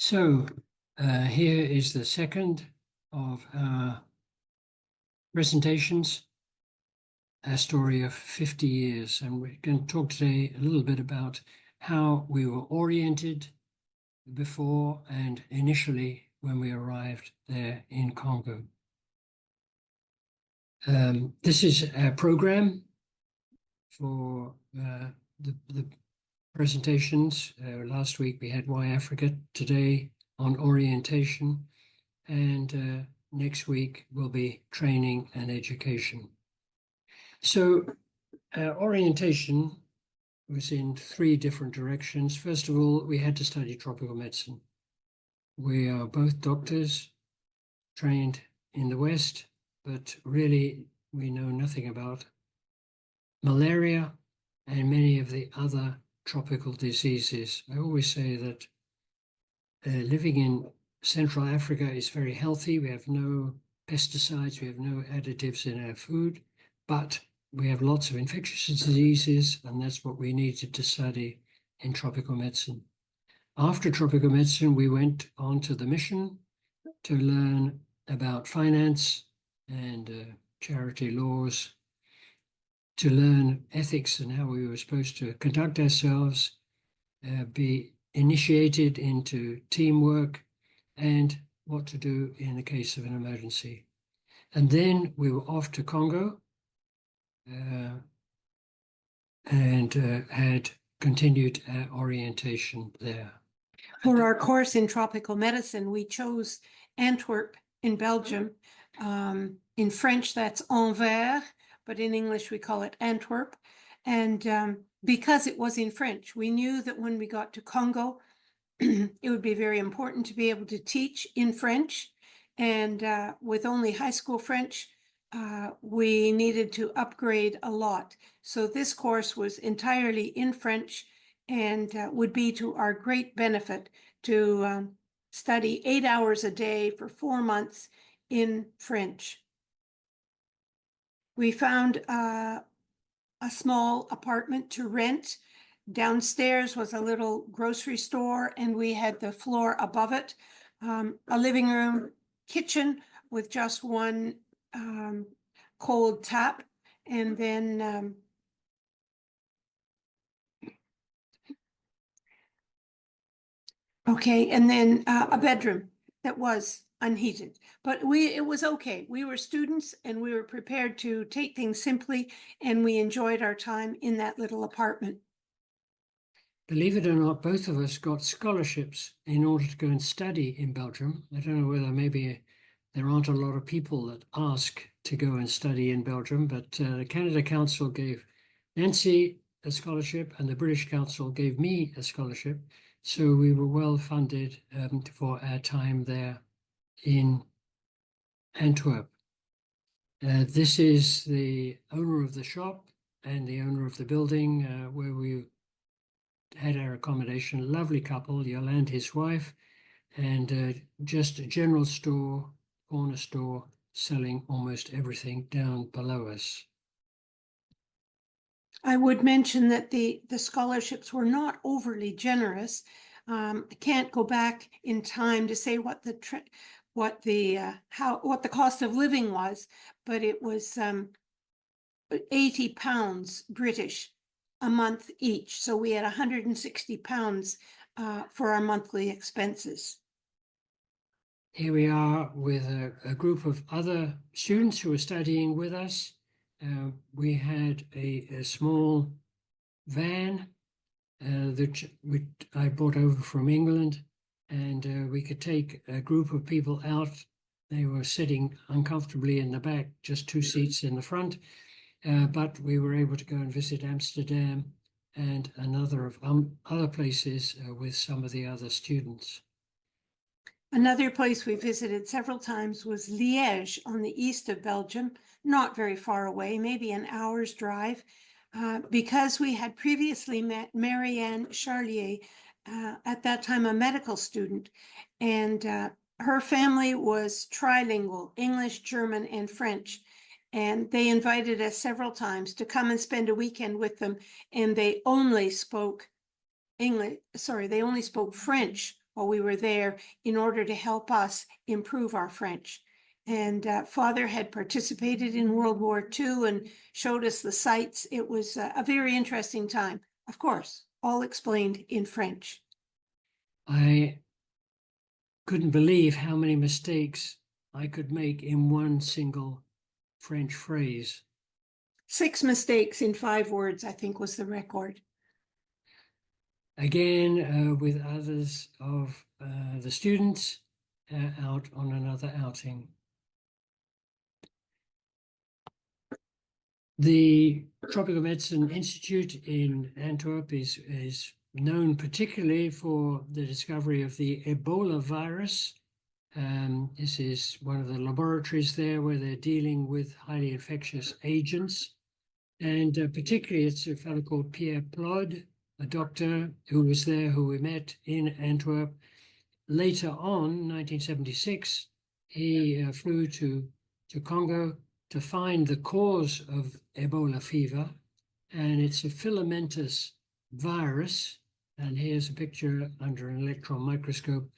So here is the second of our presentations, a story of 50 years. And we're going to talk today a little bit about how we were oriented before and initially when we arrived there in Congo. This is a program for the presentations. Last week we had Why Africa, today on orientation, and next week will be training and education. So orientation was in three different directions. First of all, we had to study tropical medicine. We are both doctors trained in the West, but really we know nothing about malaria and many of the other tropical diseases. I always say that living in Central Africa is very healthy. We have no pesticides, we have no additives in our food, but we have lots of infectious diseases, and that's what we needed to study in tropical medicine. After tropical medicine, we went on to the mission to learn about finance and charity laws, to learn ethics and how we were supposed to conduct ourselves, be initiated into teamwork, and what to do in the case of an emergency. And then we were off to Congo and had continued our orientation there. For our course in tropical medicine, we chose Antwerp in Belgium. In French, that's Anvers, but in English, we call it Antwerp. And because it was in French, we knew that when we got to Congo, it would be very important to be able to teach in French. And with only high school French, we needed to upgrade a lot. So this course was entirely in French and would be to our great benefit to study 8 hours a day for 4 months in French. We found a small apartment to rent. Downstairs was a little grocery store, and we had the floor above it, a living room, kitchen with just one cold tap, and then a bedroom that was unheated. But it was okay. We were students and we were prepared to take things simply, and we enjoyed our time in that little apartment. Believe it or not, both of us got scholarships in order to go and study in Belgium. I don't know whether maybe there aren't a lot of people that ask to go and study in Belgium, but the Canada Council gave Nancy a scholarship and the British Council gave me a scholarship. So we were well funded for our time there in Antwerp. This is the owner of the shop and the owner of the building where we had our accommodation. Lovely couple, Yolande, his wife, and just a general store, corner store, selling almost everything down below us. I would mention that the scholarships were not overly generous. I can't go back in time to say what the cost of living was, but it was £80 British a month each. So we had £160 for our monthly expenses. Here we are with a group of other students who are studying with us. We had a small van that I brought over from England, and we could take a group of people out. They were sitting uncomfortably in the back, just 2 seats in the front, but we were able to go and visit Amsterdam and another of other places with some of the other students. Another place we visited several times was Liège on the east of Belgium, not very far away, maybe an hour's drive, because we had previously met Marianne Charlier, at that time a medical student, and her family was trilingual, English, German, and French. And they invited us several times to come and spend a weekend with them, and they only spoke French while we were there in order to help us improve our French. And Father had participated in World War II and showed us the sights. It was a very interesting time. Of course, all explained in French. I couldn't believe how many mistakes I could make in one single French phrase. 6 mistakes in 5 words, I think, was the record. Again, with others of the students out on another outing. The Tropical Medicine Institute in Antwerp is known particularly for the discovery of the Ebola virus. This is one of the laboratories there where they're dealing with highly infectious agents. And particularly it's a fellow called Pierre Plod, a doctor who was there, who we met in Antwerp. Later on, 1976, he flew to Congo to find the cause of Ebola fever, and it's a filamentous virus. And here's a picture under an electron microscope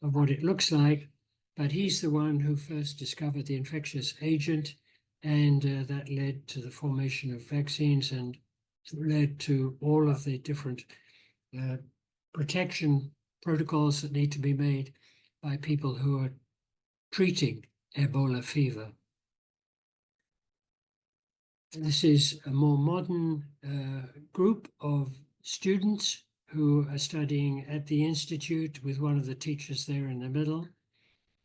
of what it looks like. But he's the one who first discovered the infectious agent, and that led to the formation of vaccines and led to all of the different protection protocols that need to be made by people who are treating Ebola fever. This is a more modern group of students who are studying at the Institute with one of the teachers there in the middle.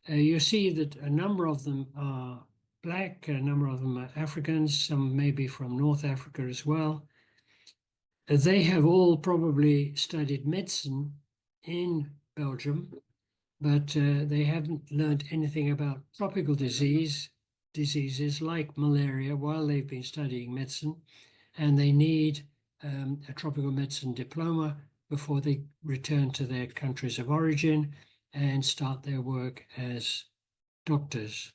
You see that a number of them are Black, a number of them are Africans, some maybe from North Africa as well. They have all probably studied medicine in Belgium, but they haven't learned anything about tropical diseases like malaria while they've been studying medicine, and they need a tropical medicine diploma before they return to their countries of origin and start their work as doctors.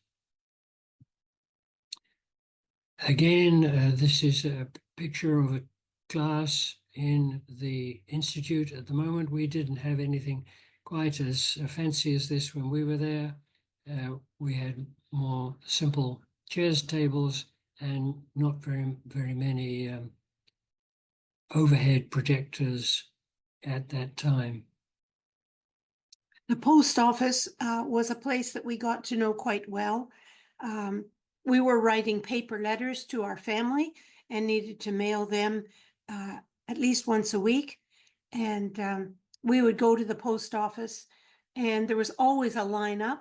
Again, this is a picture of a class in the Institute. At the moment, we didn't have anything quite as fancy as this when we were there. We had more simple chairs, tables, and not very many overhead projectors at that time. The post office was a place that we got to know quite well. We were writing paper letters to our family and needed to mail them at least once a week. And we would go to the post office, and there was always a lineup.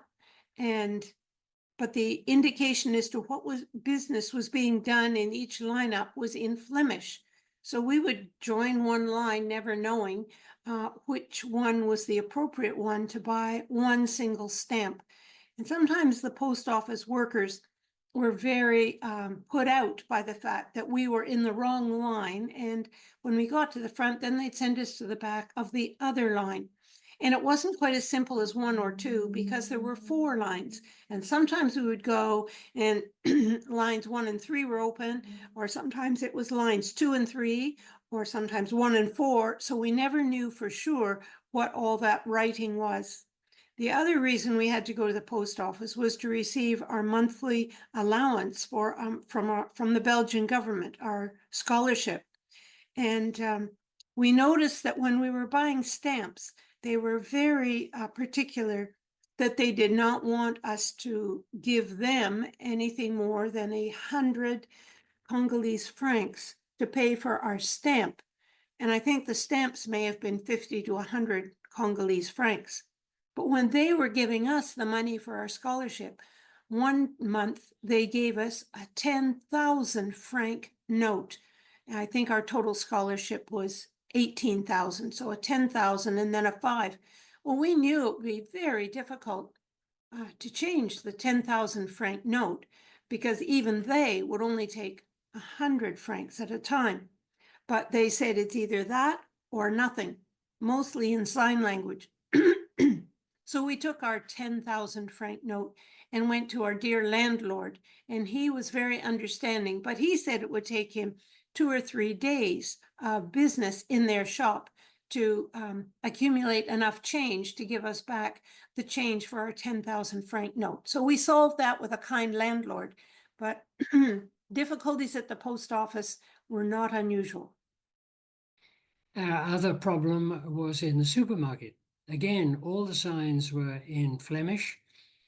But the indication as to what business was being done in each lineup was in Flemish. So we would join one line, never knowing which one was the appropriate one to buy one single stamp. And sometimes the post office workers were very put out by the fact that we were in the wrong line. And when we got to the front, then they'd send us to the back of the other line. And it wasn't quite as simple as 1 or 2 because there were 4 lines. And sometimes we would go and lines 1 and 3 were open, or sometimes it was lines 2 and 3, or sometimes 1 and 4. So we never knew for sure what all that writing was. The other reason we had to go to the post office was to receive our monthly allowance from the Belgian government, our scholarship. And we noticed that when we were buying stamps, they were very particular that they did not want us to give them anything more than 100 Congolese francs to pay for our stamp. And I think the stamps may have been 50 to 100 Congolese francs. But when they were giving us the money for our scholarship, one month they gave us a 10,000 franc note. And I think our total scholarship was 18,000, so a 10,000 and then a 5. Well, we knew it would be very difficult to change the 10,000 franc note because even they would only take 100 francs at a time. But they said it's either that or nothing, mostly in sign language. So we took our 10,000 franc note and went to our dear landlord, and he was very understanding, but he said it would take him 2 or 3 days of business in their shop to accumulate enough change to give us back the change for our 10,000 franc note. So we solved that with a kind landlord, but difficulties at the post office were not unusual. Our other problem was in the supermarket. Again, all the signs were in Flemish,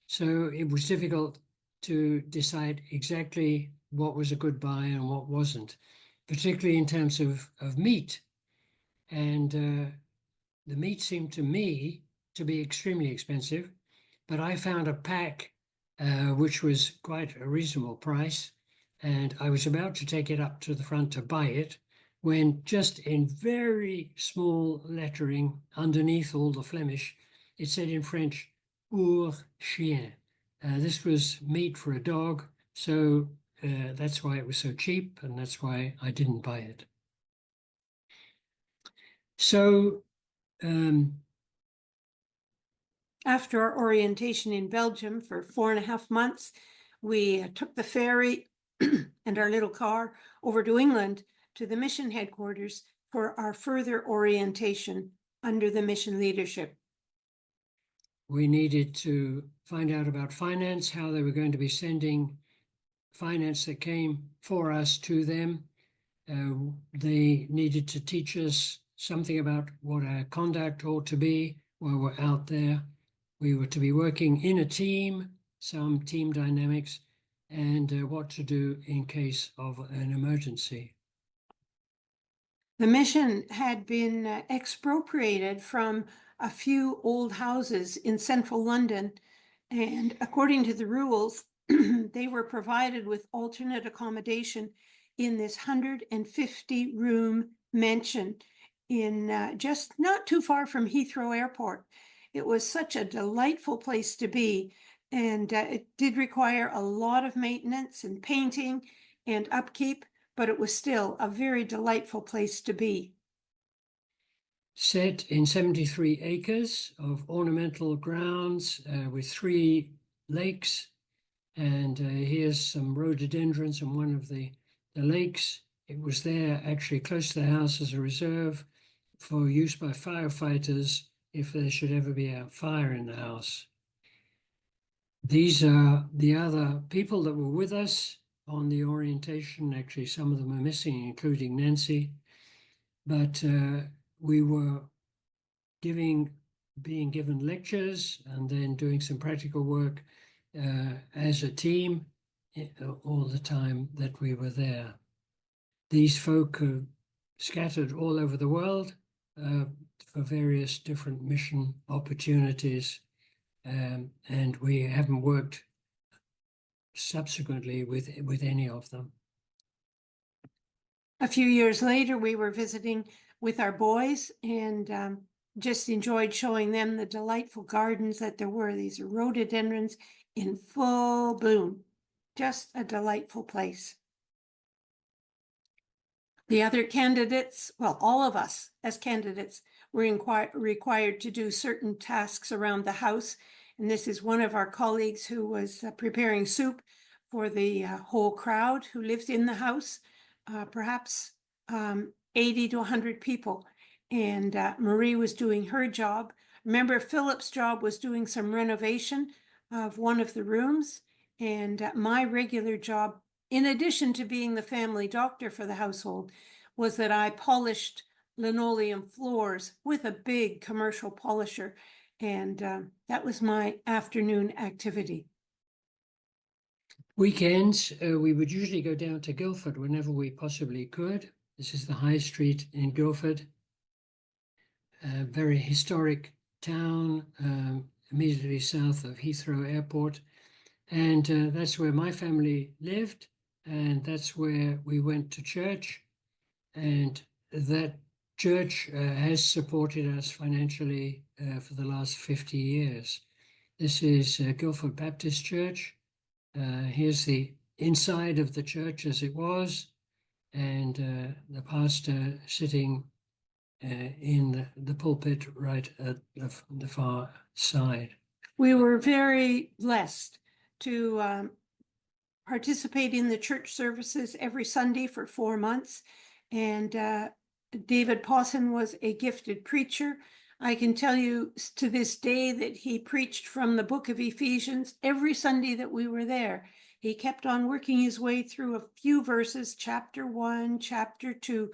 so it was difficult to decide exactly what was a good buy and what wasn't, particularly in terms of meat. And the meat seemed to me to be extremely expensive, but I found a pack which was quite a reasonable price, and I was about to take it up to the front to buy it when, just in very small lettering underneath all the Flemish, it said in French, pour chien. This was meat for a dog, so that's why it was so cheap, and that's why I didn't buy it. So after our orientation in Belgium for 4.5 months, we took the ferry and our little car over to England to the mission headquarters for our further orientation under the mission leadership. We needed to find out about finance, how they were going to be sending finance that came for us to them. They needed to teach us something about what our conduct ought to be while we're out there. We were to be working in a team, some team dynamics, and what to do in case of an emergency. The mission had been expropriated from a few old houses in central London, and according to the rules, they were provided with alternate accommodation in this 150-room mansion in just not too far from Heathrow Airport. It was such a delightful place to be, and it did require a lot of maintenance and painting and upkeep, but it was still a very delightful place to be. Set in 73 acres of ornamental grounds with 3 lakes, and here's some rhododendrons on one of the lakes. It was there actually close to the house as a reserve for use by firefighters if there should ever be a fire in the house. These are the other people that were with us on the orientation. Actually, some of them are missing, including Nancy. But we were being given lectures and then doing some practical work as a team all the time that we were there. These folk are scattered all over the world for various different mission opportunities, and we haven't worked subsequently with any of them. A few years later, we were visiting with our boys and just enjoyed showing them the delightful gardens that there were. These rhododendrons in full bloom. Just a delightful place. The other candidates, well, all of us as candidates were required to do certain tasks around the house. And this is one of our colleagues who was preparing soup for the whole crowd who lived in the house, perhaps 80 to 100 people. And Marie was doing her job. Remember, Philip's job was doing some renovation of one of the rooms. And my regular job, in addition to being the family doctor for the household, was that I polished linoleum floors with a big commercial polisher. And that was my afternoon activity. Weekends, we would usually go down to Guildford whenever we possibly could. This is the High Street in Guildford, a very historic town immediately south of Heathrow Airport. And that's where my family lived, and that's where we went to church. And that church has supported us financially for the last 50 years. This is Guildford Baptist Church. Here's the inside of the church as it was, and the pastor sitting in the pulpit right at the far side. We were very blessed to participate in the church services every Sunday for 4 months. And David Pawson was a gifted preacher. I can tell you to this day that he preached from the book of Ephesians every Sunday that we were there. He kept on working his way through a few verses, chapter 1, chapter 2,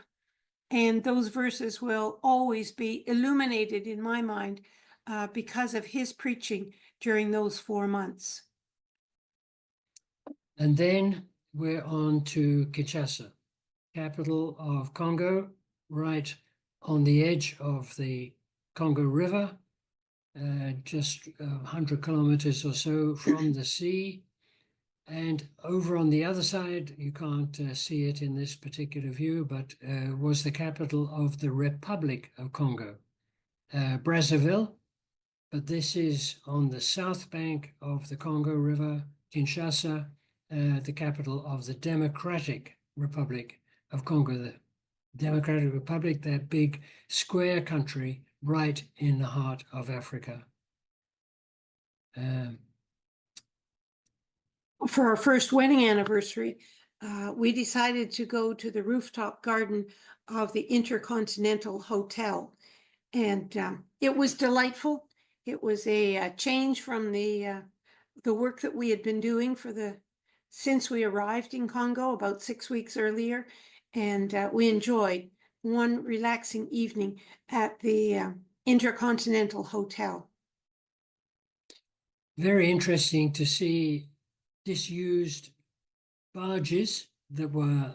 and those verses will always be illuminated in my mind because of his preaching during those 4 months. And then we're on to Kinshasa, capital of Congo, right on the edge of the Congo River, just 100 kilometers or so from the sea. And over on the other side, you can't see it in this particular view, but was the capital of the Republic of Congo, Brazzaville. But this is on the south bank of the Congo River, Kinshasa, the capital of the Democratic Republic of Congo, the Democratic Republic, that big square country right in the heart of Africa. For our first wedding anniversary, we decided to go to the rooftop garden of the Intercontinental Hotel. And it was delightful. It was a change from the work that we had been doing since we arrived in Congo about 6 weeks earlier. And we enjoyed one relaxing evening at the Intercontinental Hotel. Very interesting to see disused barges that were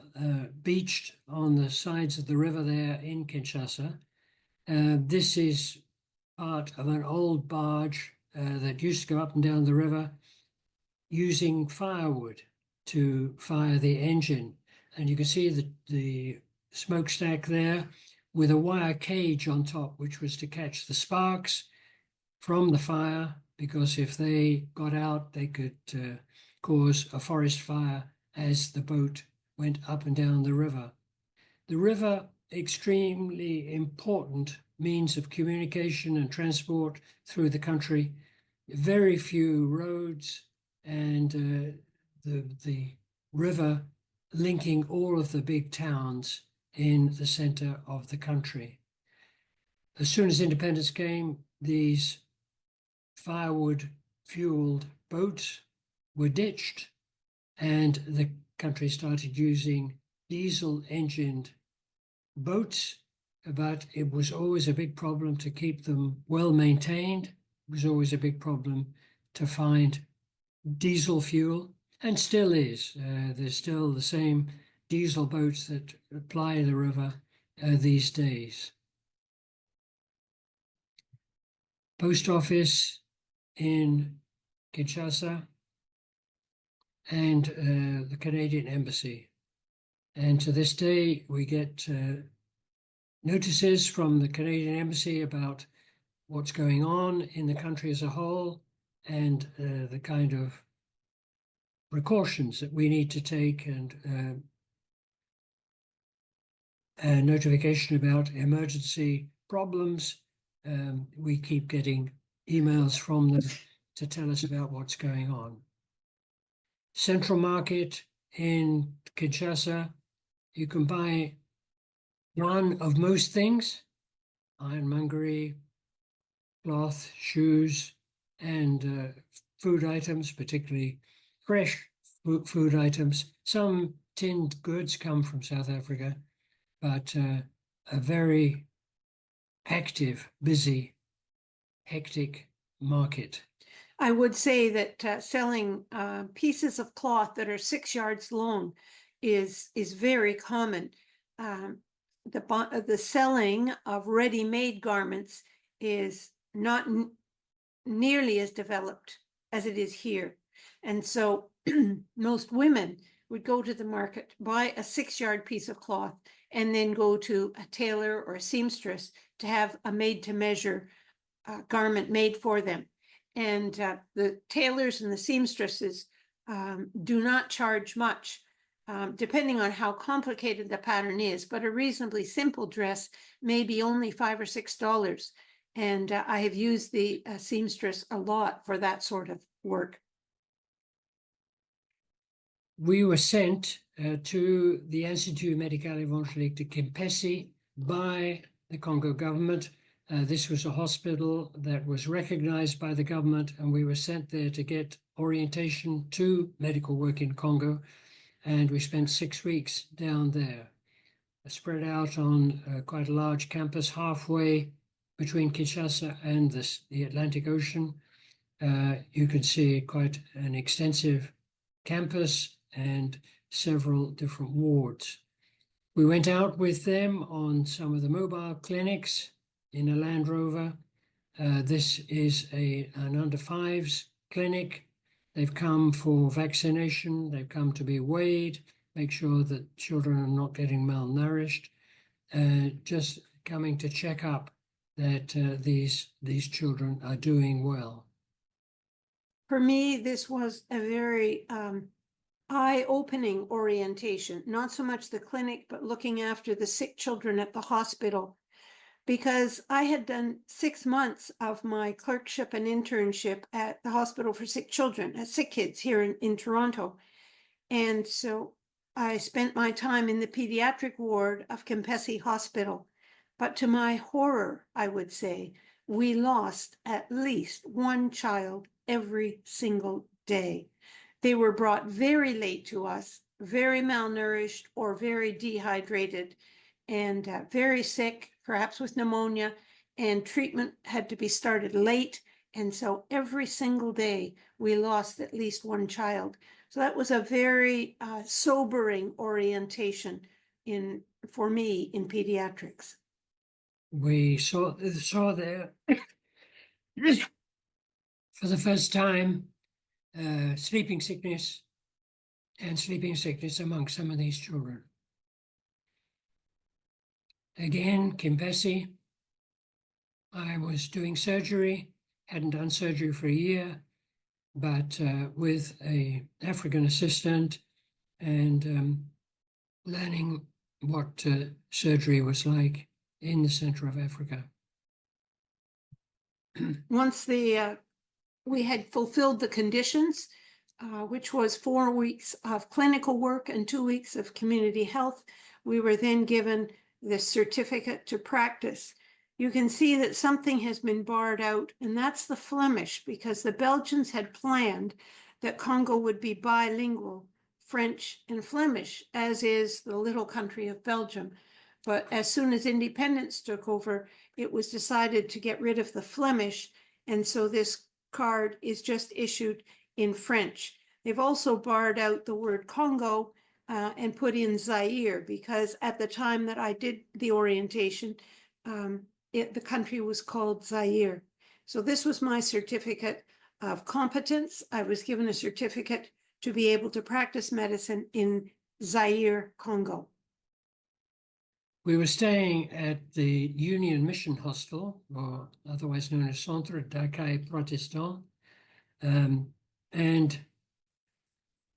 beached on the sides of the river there in Kinshasa. This is part of an old barge that used to go up and down the river using firewood to fire the engine. And you can see the smokestack there with a wire cage on top, which was to catch the sparks from the fire, because if they got out, they could cause a forest fire as the boat went up and down the river. The river, extremely important means of communication and transport through the country. Very few roads, and the river linking all of the big towns in the center of the country. As soon as independence came, these firewood-fueled boats were ditched, and the country started using diesel-engined boats, but it was always a big problem to keep them well maintained. It was always a big problem to find diesel fuel, and still is. There's still the same diesel boats that ply the river these days. Post office in Kinshasa and the Canadian Embassy. And to this day, we get notices from the Canadian Embassy about what's going on in the country as a whole, and the kind of precautions that we need to take, and notification about emergency problems. We keep getting emails from them to tell us about what's going on. Central Market in Kinshasa, you can buy one of most things: ironmongery, cloth, shoes, and food items, particularly fresh food items. Some tinned goods come from South Africa, but a very active, busy, hectic market. I would say that selling pieces of cloth that are 6 yards long is very common. The selling of ready-made garments is not nearly as developed as it is here. And so most women would go to the market, buy a 6-yard piece of cloth, and then go to a tailor or a seamstress to have a made-to-measure garment made for them. And the tailors and the seamstresses do not charge much, depending on how complicated the pattern is, but a reasonably simple dress may be only $5 or $6. And I have used the seamstress a lot for that sort of work. We were sent to the Institut Médical Évangélique de Kimpese. by the Congo government. This was a hospital that was recognized by the government, and we were sent there to get orientation to medical work in Congo. And we spent 6 weeks down there, spread out on quite a large campus halfway between Kinshasa and the Atlantic Ocean. You can see quite an extensive campus and several different wards. We went out with them on some of the mobile clinics in a Land Rover. This is an under fives clinic. They've come for vaccination. They've come to be weighed, make sure that children are not getting malnourished, just coming to check up that these children are doing well. For me, this was a very eye-opening orientation, not so much the clinic, but looking after the sick children at the hospital. Because I had done 6 months of my clerkship and internship at the Hospital for Sick Children, at Sick Kids here in Toronto. And so I spent my time in the pediatric ward of Kempesi Hospital. But to my horror, I would say, we lost at least one child every single day. They were brought very late to us, very malnourished or very dehydrated, and very sick, perhaps with pneumonia, and treatment had to be started late. And so every single day we lost at least one child. So that was a very sobering orientation for me in pediatrics. We saw there for the first time sleeping sickness among some of these children. Again, Kempesi, I was doing surgery, hadn't done surgery for a year, but with an African assistant and learning what surgery was like in the center of Africa. Once we had fulfilled the conditions, which was 4 weeks of clinical work and 2 weeks of community health, we were then given the certificate to practice. You can see that something has been barred out, and that's the Flemish, because the Belgians had planned that Congo would be bilingual, French and Flemish, as is the little country of Belgium. But as soon as independence took over, it was decided to get rid of the Flemish, and so this card is just issued in French. They've also barred out the word Congo and put in Zaire, because at the time that I did the orientation, the country was called Zaire. So this was my certificate of competence. I was given a certificate to be able to practice medicine in Zaire, Congo. We were staying at the Union Mission Hostel, or otherwise known as Centre d'Accueil Protestant, and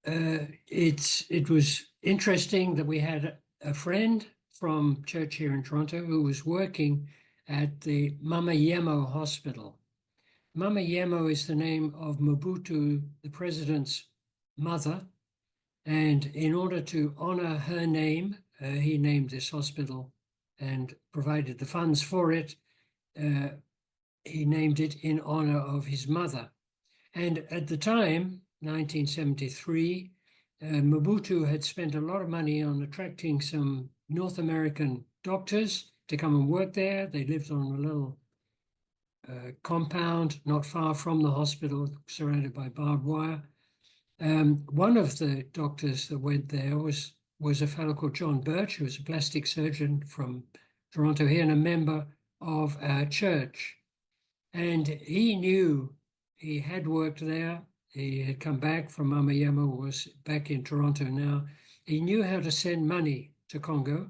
it was interesting that we had a friend from church here in Toronto who was working at the Mama Yemo Hospital. Mama Yemo is the name of Mobutu, the president's mother, and in order to honor her name, he named this hospital and provided the funds for it. He named it in honor of his mother. And at the time, 1973, Mobutu had spent a lot of money on attracting some North American doctors to come and work there. They lived on a little compound not far from the hospital, surrounded by barbed wire. One of the doctors that went there was a fellow called John Birch, who was a plastic surgeon from Toronto here and a member of our church. And he knew, he had worked there. He had come back from Mama Yemo, was back in Toronto now. He knew how to send money to Congo,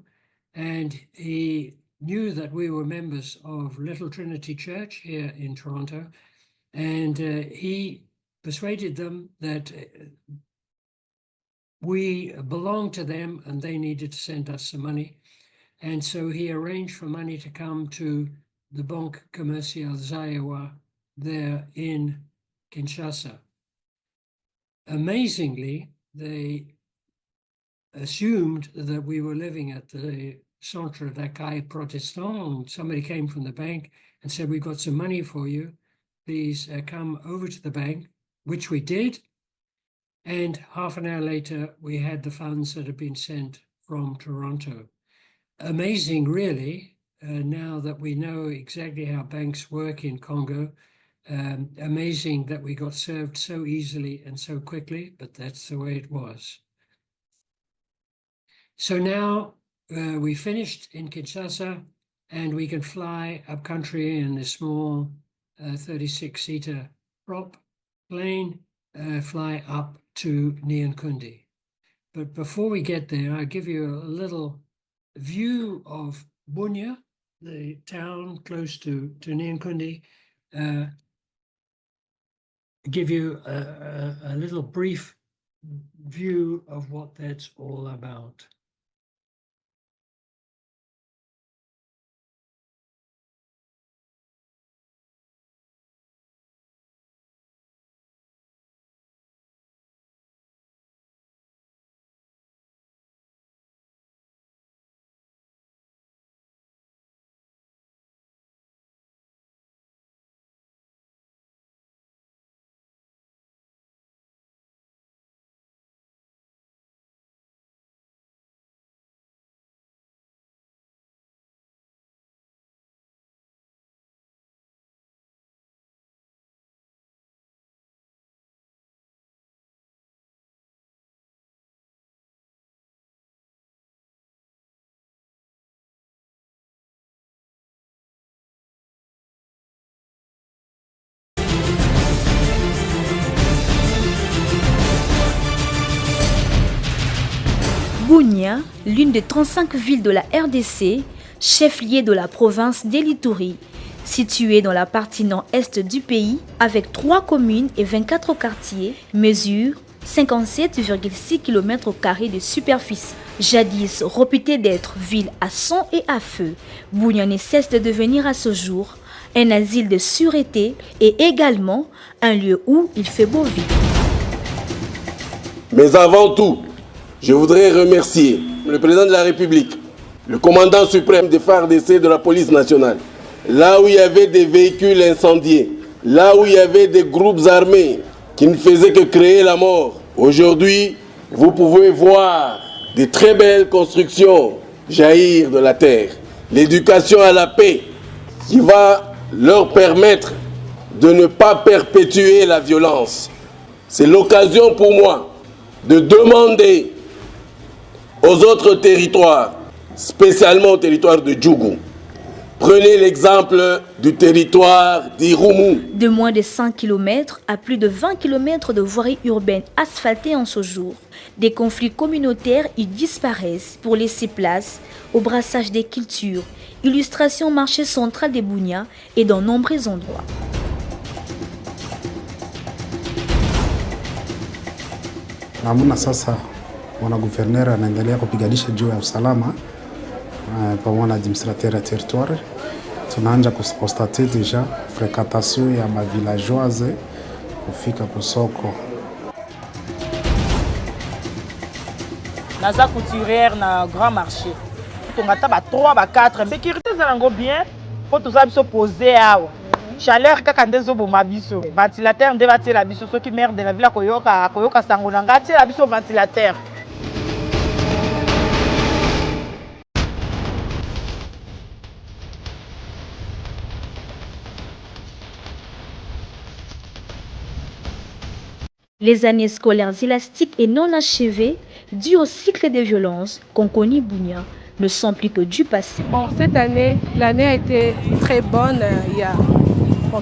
and he knew that we were members of Little Trinity Church here in Toronto, and he persuaded them that we belonged to them and they needed to send us some money. And so he arranged for money to come to the Banque Commerciale Zaïrois there in Kinshasa. Amazingly, they assumed that we were living at the centre d'accueil protestant. Somebody came from the bank and said, we've got some money for you. Please come over to the bank, which we did. And half an hour later, we had the funds that had been sent from Toronto. Amazing, really, now that we know exactly how banks work in Congo. Amazing that we got served so easily and so quickly, but that's the way it was. So now we finished in Kinshasa, and we can fly up country in a small 36-seater prop plane, fly up to Nyankundi. But before we get there, I'll give you a little view of Bunia, the town close to Nyankundi, give you a little brief view of what that's all about. Bunia, l'une des 35 villes de la RDC, chef-lieu de la province d'Elituri, située dans la partie nord-est du pays, avec 3 communes et 24 quartiers, mesure 57,6 km² de superficie. Jadis réputée d'être ville à sang et à feu, Bunia ne cesse de devenir à ce jour un asile de sûreté et également un lieu où il fait beau vivre. Mais avant tout, je voudrais remercier le président de la République, le commandant suprême des FARDC de la police nationale. Là où il y avait des véhicules incendiés, là où il y avait des groupes armés qui ne faisaient que créer la mort, aujourd'hui, vous pouvez voir des très belles constructions jaillir de la terre. L'éducation à la paix qui va leur permettre de ne pas perpétuer la violence. C'est l'occasion pour moi de demander aux autres territoires, spécialement au territoire de Djougou. Prenez l'exemple du territoire d'Irumu. De moins de 100 km à plus de 20 km de voiries urbaines asphaltées en ce jour, des conflits communautaires y disparaissent pour laisser place au brassage des cultures, illustration au marché central de Bunia et dans nombreux endroits. Namuna sasa wana guverner anaendelea kupiganisha juu ya usalama pamoja na administrateur ya territoire. Tunaanza kustate deja fréquentation ya ma villageoise kufika kusoko. Naza couturière na grand marché. Tongata ba 3 ba 4 sécurité zalango bien po toza biso poser awa. Chaleur kaka ndezo boma biso. Ventilateur nde batie la biso soki maire de la ville koyoka sango na ngati la biso ventilateur. Les années scolaires élastiques et non achevées, dues au cycle de violence qu'ont connu Bunia, ne sont plus que du passé. Bon, cette année, l'année a été très bonne.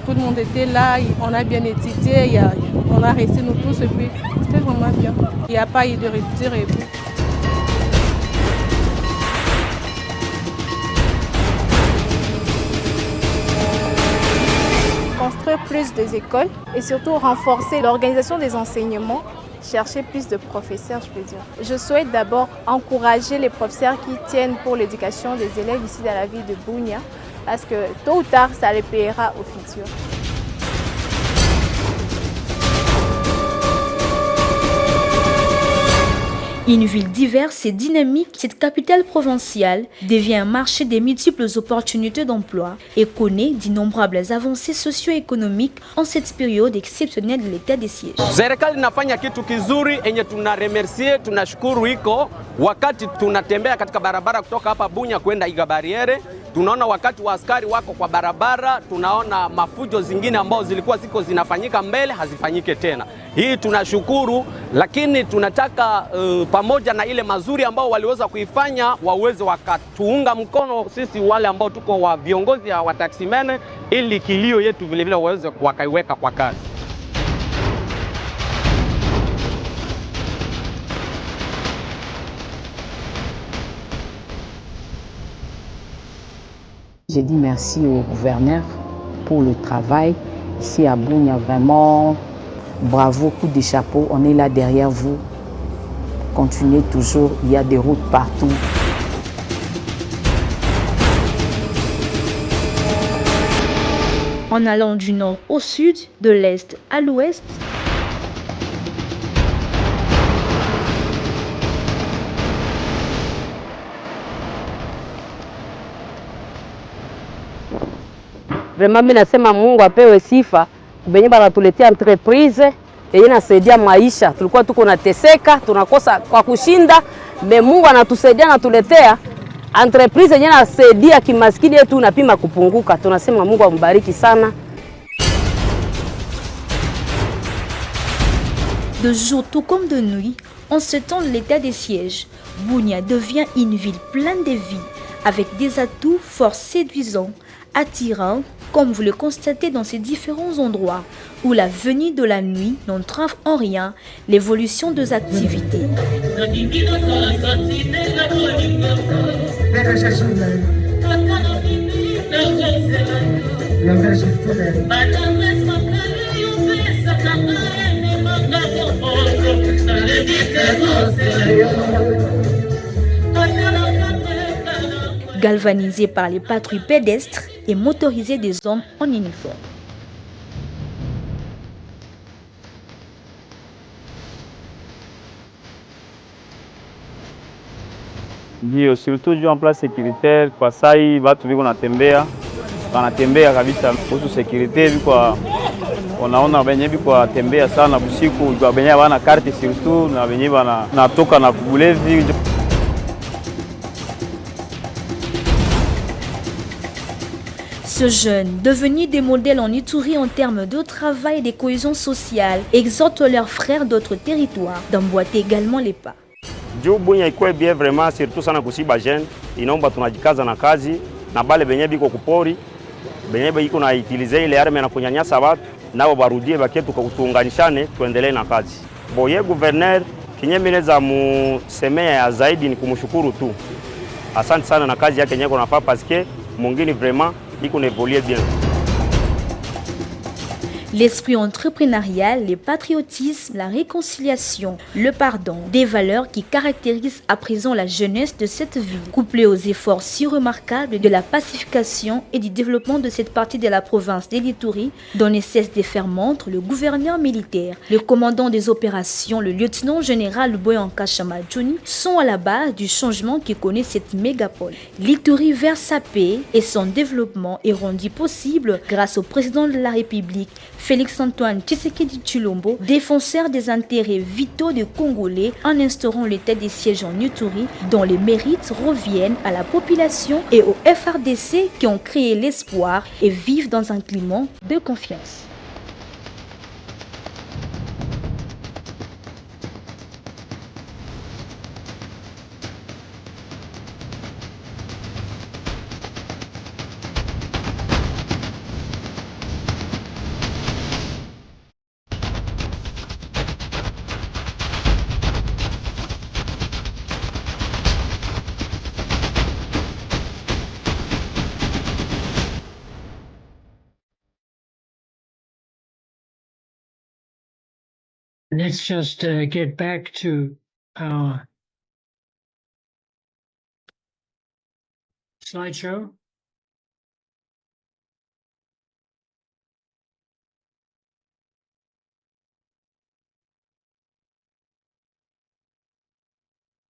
Tout le monde était là, on a bien étudié, on a resté nous tous et puis c'était vraiment bien. Il n'y a pas eu de rupture et puis. Construire plus des écoles et surtout renforcer l'organisation des enseignements, chercher plus de professeurs, je peux dire. Je souhaite d'abord encourager les professeurs qui tiennent pour l'éducation des élèves ici dans la ville de Bunia, parce que tôt ou tard, ça les paiera au futur. Une ville diverse et dynamique, cette capitale provinciale devient un marché des multiples opportunités d'emploi et connaît d'innombrables avancées socio-économiques en cette période exceptionnelle de l'état des sièges. Serikali inafanya kitu kizuri enye tunaremercie, tunashukuru iko wakati tunatembea katika barabara kutoka hapa Bunya kwenda Iga Barriere, tunaona wakati wa askari wako kwa barabara, tunaona mafujo zingine ambao zilikuwa ziko zinafanyika mbele hazifanyike tena. Hii tunashukuru, lakini tunataka pamoja na ile mazuri ambao waliweza kuifanya waweze wakatuunga mkono sisi wale ambao tuko wa viongozi wa taksimene, ili kilio yetu vile vile waweze wakaiweka kwa kazi. J'ai dit merci au gouverneur pour le travail. Ici à Bunya, vraiment, bravo, coup de chapeau. On est là derrière vous. Continuez toujours, il y a des routes partout. En allant du nord au sud, de l'est à l'ouest, Vraiment mimi nasema Mungu apewe sifa benye banatuletea entreprise yenye nasaidia maisha. Tulikuwa tuko nateseka, tunakosa kwa kushinda, me Mungu anatusaidia anatuletea entreprise yenye nasaidia kimaskini yetu unapima kupunguka. Tunasema Mungu ambariki sana. de jour tout comme de nuit, en ce temps de l'état des sièges, Bunya devient une ville pleine de vie, avec des atouts fort séduisants, attirants, comme vous le constatez dans ces différents endroits, où la venue de la nuit n'entrave en rien l'évolution des activités. Galvanisés par les patrouilles pédestres et motorisés des hommes en uniforme. Ndio, surtout juu en place sécuritaire kwa sai watu viko wanatembea kabisa kuhusu security viko unaona wenye viko tembea sana usiku kwa wenye wana carte surtout na wenye natoka na bulevi. Ce jeune, devenu des modèles en Ituri en termes de travail et de cohésion sociale, exhorte leurs frères d'autres territoires d'emboîter également les pas. Juu Bunya ikuwe bien vraiment surtout sana kusiba jeune, inaomba tunajikaza na kazi na bale benye biko kupori, benye biko na utilize ile arme na kunyanyasa watu, nao barudie baketu kwa kutuunganishane tuendelee na kazi. Boye gouverneur kinyemeleza musemea ya zaidi ni kumshukuru tu. Asante sana na kazi yake nyeko nafaa parce que mungini vraiment iko évoluer bien. L'esprit entrepreneurial, le patriotisme, la réconciliation, le pardon, des valeurs qui caractérisent à présent la jeunesse de cette ville, couplées aux efforts si remarquables de la pacification et du développement de cette partie de la province d'Elituri, dont ne cesse de faire montre le gouverneur militaire, le commandant des opérations, le lieutenant-général Boyanka Chamadjouni, sont à la base du changement qui connaît cette mégapole. L'Ituri vers sa paix et son développement est rendu possible grâce au président de la République, Félix-Antoine Tshisekedi Tshilombo, défenseur des intérêts vitaux des Congolais en instaurant l'état des sièges en Ituri, dont les mérites reviennent à la population et aux FRDC qui ont créé l'espoir et vivent dans un climat de confiance. Let's just get back to our slideshow.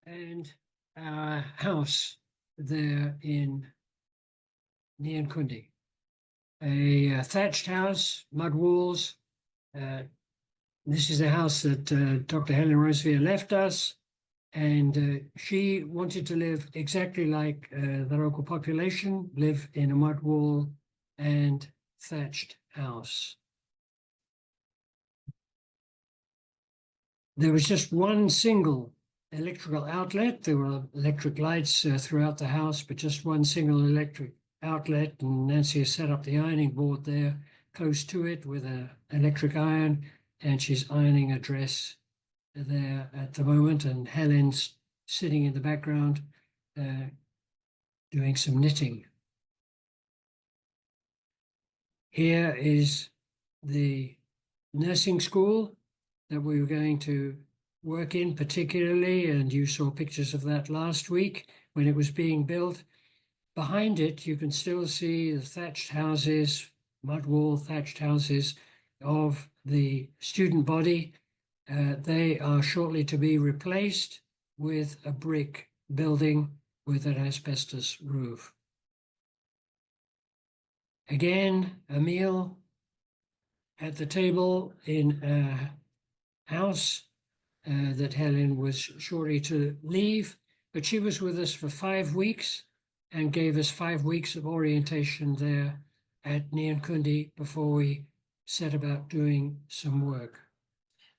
and our house there in Nyankundi. A thatched house, mud walls. This is the house that Dr. Helen Roseveare left us, and she wanted to live exactly like the local population, live in a mud wall and thatched house. There was just one single electrical outlet. There were electric lights throughout the house, but just one single electric outlet. And Nancy has set up the ironing board there close to it with an electric iron, and she's ironing a dress there at the moment. And Helen's sitting in the background doing some knitting. Here is the nursing school that we were going to work in particularly, and you saw pictures of that last week when it was being built. Behind it, you can still see the thatched houses, mud wall thatched houses of the student body. They are shortly to be replaced with a brick building with an asbestos roof. Again, a meal at the table in a house that Helen was shortly to leave, but she was with us for 5 weeks and gave us 5 weeks of orientation there at Nyankundi before we set about doing some work.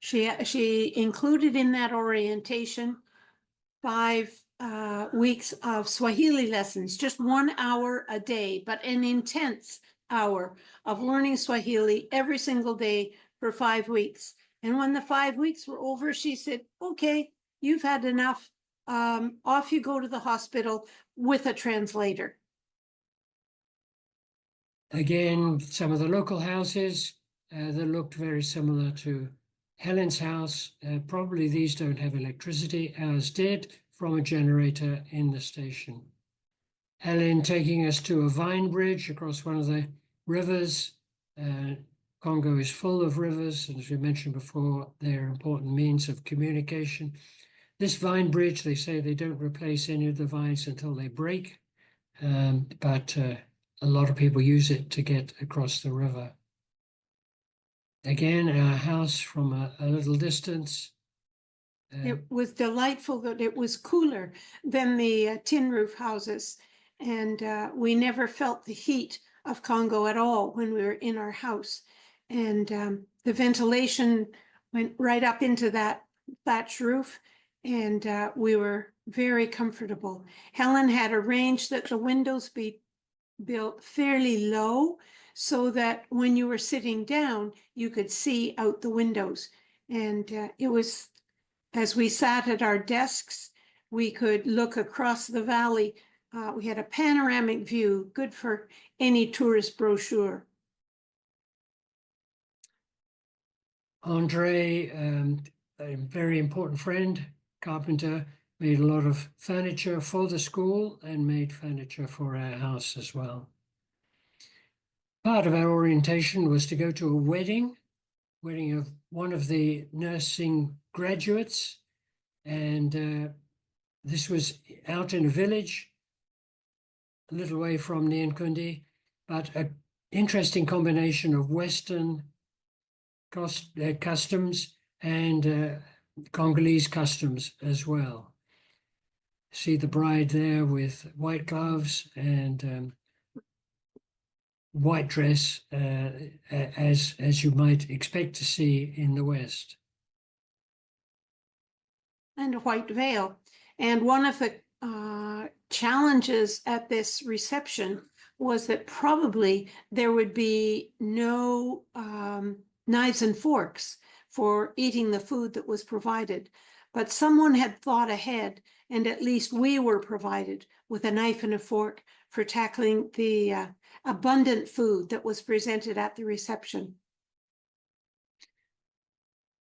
She included in that orientation 5 weeks of Swahili lessons, just 1 hour a day, but an intense hour of learning Swahili every single day for 5 weeks. And when the 5 weeks were over, she said, okay, you've had enough. Off you go to the hospital with a translator. Again, some of the local houses that looked very similar to Helen's house. Probably these don't have electricity, ours did, from a generator in the station. Helen taking us to a vine bridge across one of the rivers. Congo is full of rivers, and as we mentioned before, they're important means of communication. This vine bridge, they say they don't replace any of the vines until they break, but a lot of people use it to get across the river. Again, our house from a little distance. It was delightful that it was cooler than the tin roof houses, and we never felt the heat of Congo at all when we were in our house. And the ventilation went right up into that thatch roof, and we were very comfortable. Helen had arranged that the windows be built fairly low so that when you were sitting down, you could see out the windows. And it was, as we sat at our desks, we could look across the valley. We had a panoramic view, good for any tourist brochure. Andre, a very important friend, carpenter, made a lot of furniture for the school and made furniture for our house as well. Part of our orientation was to go to a wedding of one of the nursing graduates, and this was out in a village a little way from Nyankundi, but an interesting combination of Western customs and Congolese customs as well. See the bride there with white gloves and white dress, as you might expect to see in the West. And a white veil. And one of the challenges at this reception was that probably there would be no knives and forks for eating the food that was provided. But someone had thought ahead, and at least we were provided with a knife and a fork for tackling the abundant food that was presented at the reception.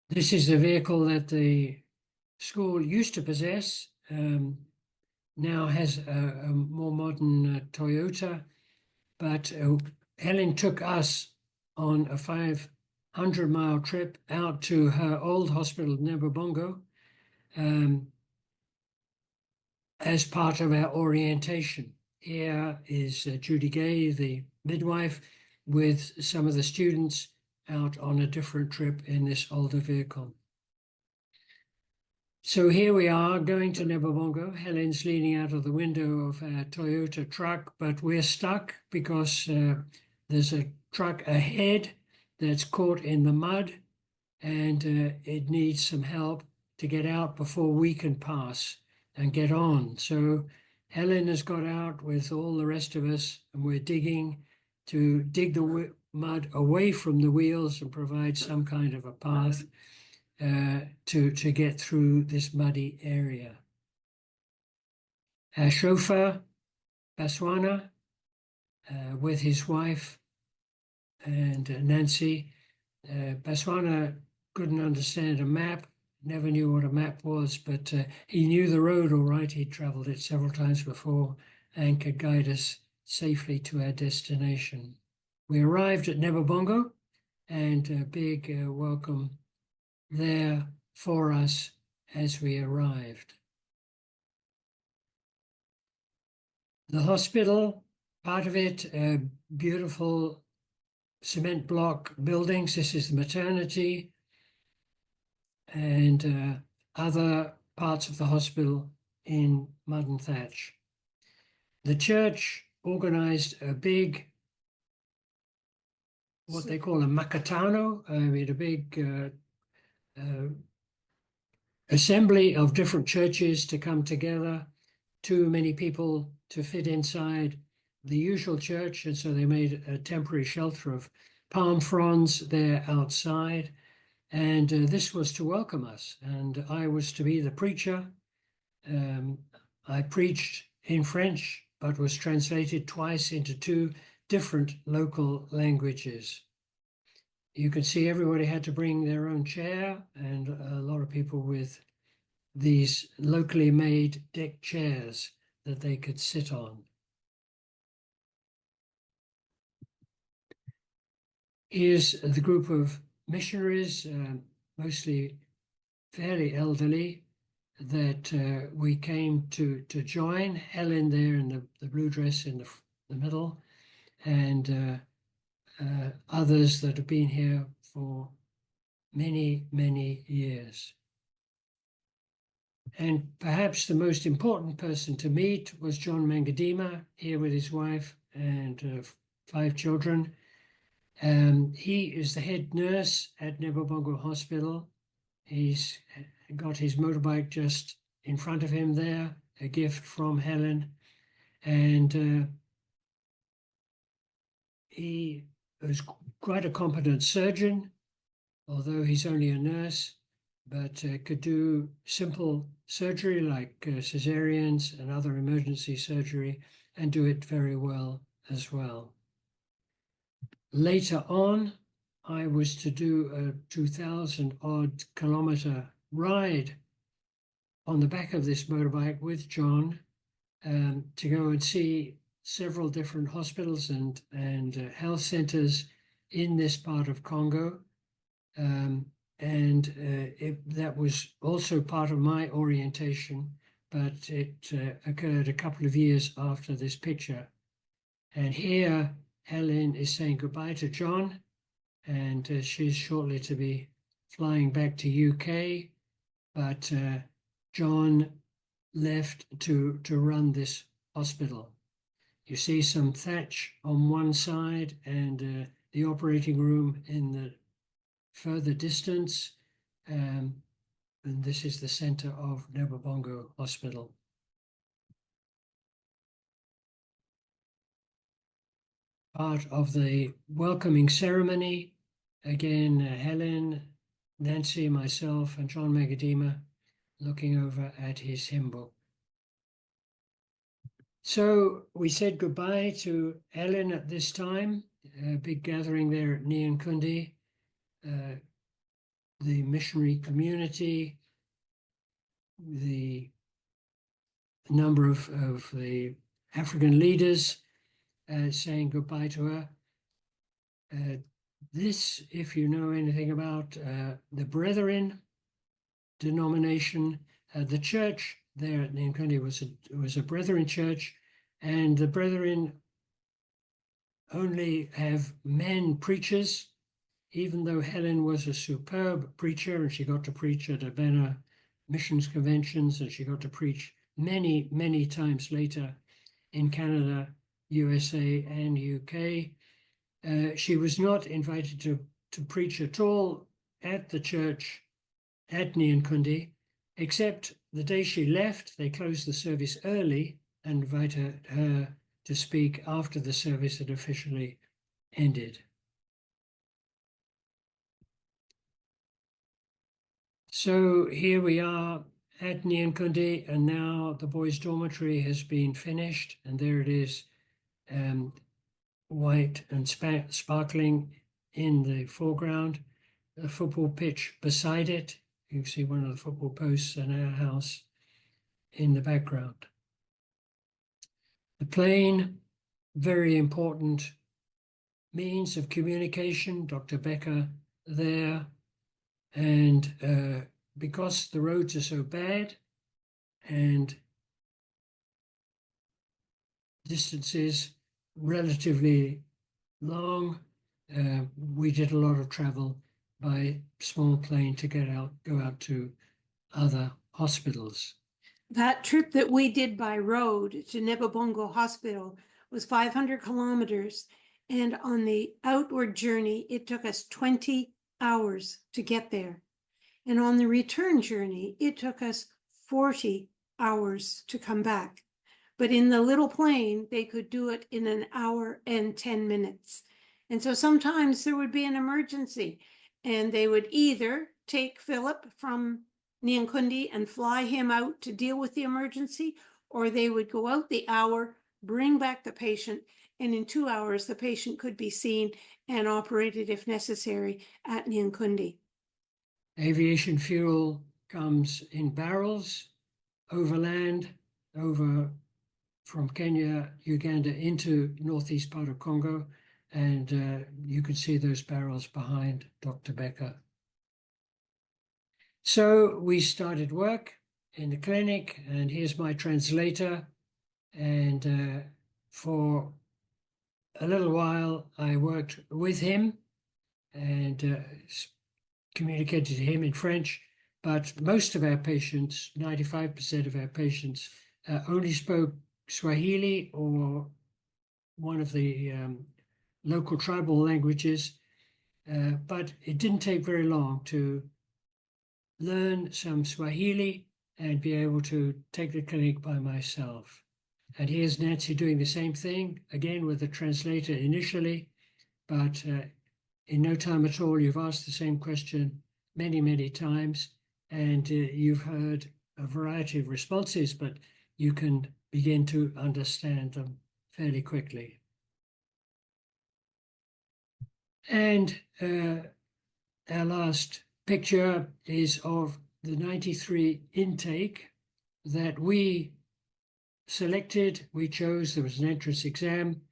This is a vehicle that the school used to possess, now has a more modern Toyota, but Helen took us on a 500-mile trip out to her old hospital, Nebobongo, as part of our orientation. Here is Judy Gay, the midwife, with some of the students out on a different trip in this older vehicle. So here we are going to Nebobongo. Helen's leaning out of the window of our Toyota truck, but we're stuck because there's a truck ahead that's caught in the mud, and it needs some help to get out before we can pass and get on. So Helen has got out with all the rest of us, and we're digging to dig the mud away from the wheels and provide some kind of a path to get through this muddy area. Our chauffeur, Baswana, with his wife and Nancy. Baswana couldn't understand a map, never knew what a map was, but he knew the road all right. He'd traveled it several times before and could guide us safely to our destination. We arrived at Nebobongo, and a big welcome there for us as we arrived. The hospital, part of it, beautiful cement block buildings. This is the maternity, and other parts of the hospital in mud and thatch. The church organized a big, what they call a makatano, a big assembly of different churches to come together. Too many people to fit inside the usual church, and so they made a temporary shelter of palm fronds there outside, and this was to welcome us, and I was to be the preacher. I preached in French, but was translated twice into 2 different local languages. You could see everybody had to bring their own chair, and a lot of people with these locally made deck chairs that they could sit on. Here's the group of missionaries, mostly fairly elderly, that we came to join. Helen there in the blue dress in the middle, and others that have been here for many, many years. And perhaps the most important person to meet was John Mangadima, here with his wife and 5 children. He is the head nurse at Nebobongo Hospital. He's got his motorbike just in front of him there, a gift from Helen. And he was quite a competent surgeon, although he's only a nurse, but could do simple surgery like cesareans and other emergency surgery, and do it very well as well. Later on, I was to do a 2,000-odd kilometer ride on the back of this motorbike with John to go and see several different hospitals and health centers in this part of Congo. That was also part of my orientation, but it occurred a couple of years after this picture. And here, Helen is saying goodbye to John, and she's shortly to be flying back to UK, but John left to run this hospital. You see some thatch on one side and the operating room in the further distance, and this is the center of Nebobongo Hospital. Part of the welcoming ceremony, again, Helen, Nancy, myself, and John Mangadima looking over at his hymn book. So we said goodbye to Helen at this time, a big gathering there at Nyankundi, the missionary community, the number of the African leaders saying goodbye to her. This, if you know anything about the Brethren denomination, the church there at Nyankundi was a Brethren church, and the Brethren only have men preachers, even though Helen was a superb preacher and she got to preach at Urbana missions conventions, and she got to preach many, many times later in Canada, USA, and UK. She was not invited to preach at all at the church at Nyankundi, except the day she left, they closed the service early and invited her to speak after the service had officially ended. So here we are at Nyankundi, and now the boys' dormitory has been finished, and there it is, white and sparkling in the foreground. The football pitch beside it. You can see one of the football posts in our house in the background. The plane, very important means of communication. Dr. Becker there. And because the roads are so bad and distances relatively long, we did a lot of travel by small plane to go out to other hospitals. That trip that we did by road to Nebobongo Hospital was 500 kilometers. And on the outward journey, it took us 20 hours to get there. And on the return journey, it took us 40 hours to come back. But in the little plane, they could do it in an hour and 10 minutes. And so sometimes there would be an emergency, and they would either take Philip from Nyankundi and fly him out to deal with the emergency, or they would go out the hour, bring back the patient, and in 2 hours, the patient could be seen and operated if necessary at Nyankundi. Aviation fuel comes in barrels overland, over from Kenya, Uganda into northeast part of Congo, and you can see those barrels behind Dr. Becker. So we started work in the clinic, and here's my translator. And for a little while, I worked with him and communicated to him in French, but most of our patients, 95% of our patients, only spoke Swahili or one of the local tribal languages, but it didn't take very long to learn some Swahili and be able to take the clinic by myself. And here's Nancy doing the same thing, again with the translator initially, but in no time at all, you've asked the same question many, many times, and you've heard a variety of responses, but you can begin to understand them fairly quickly. And our last picture is of the 93 intake that we selected. We chose, there was an entrance exam.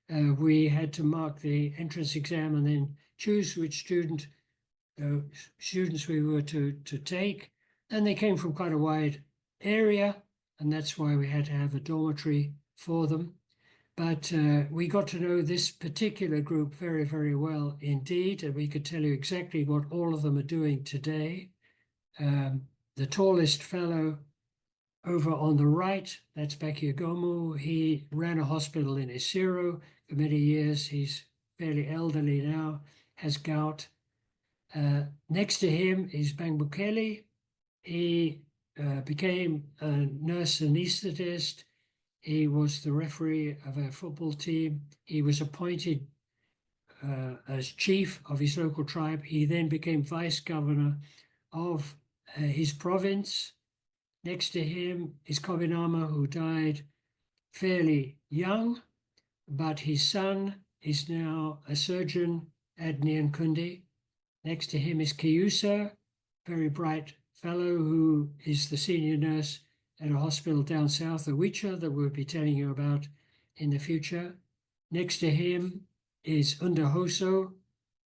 We had to mark the entrance exam and then choose which students we were to take. And they came from quite a wide area, and that's why we had to have a dormitory for them. But we got to know this particular group very, very well indeed, and we could tell you exactly what all of them are doing today. The tallest fellow over on the right, that's Baki Agomu. He ran a hospital in Isiro for many years. He's fairly elderly now, has gout. Next to him is Bang Bukele. He became a nurse anesthetist. He was the referee of our football team. He was appointed as chief of his local tribe. He then became vice governor of his province. Next to him is Kobinama, who died fairly young, but his son is now a surgeon at Nyankundi. Next to him is Kiusa, very bright fellow who is the senior nurse at a hospital down south of Wicha that we'll be telling you about in the future. Next to him is Undahoso,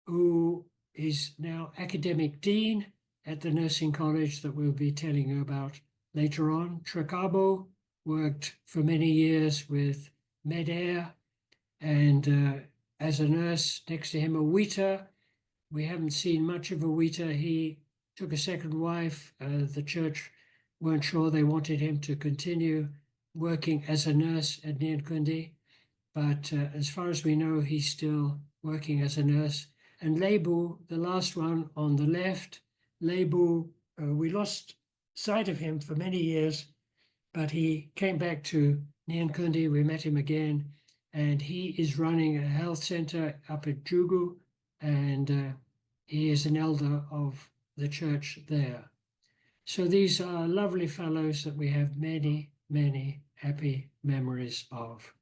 who is now academic dean at the nursing college that we'll be telling you about later on. Tracabo worked for many years with Medair, and as a nurse next to him, Awita. We haven't seen much of Awita. He took a second wife. The church weren't sure they wanted him to continue working as a nurse at Nyankundi, but as far as we know, he's still working as a nurse. And Lebu, the last one on the left, Lebu, we lost sight of him for many years, but he came back to Nyankundi. We met him again, and he is running a health center up at Jugu, and he is an elder of the church there. So these are lovely fellows that we have many, many happy memories of.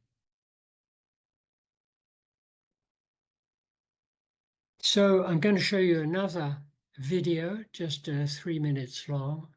So I'm going to show you another video, just 3 minutes long.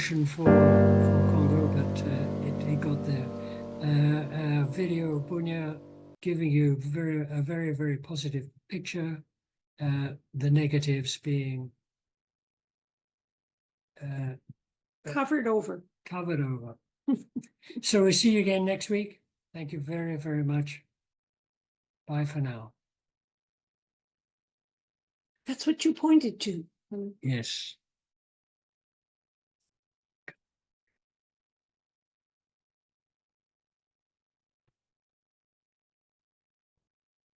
promotion for Congo, but it got there. Video Bunya giving you a very positive picture. The negatives being Covered over. covered over. So we'll see you again next week. Thank you very much. Bye for now. That's what you pointed to. Yes.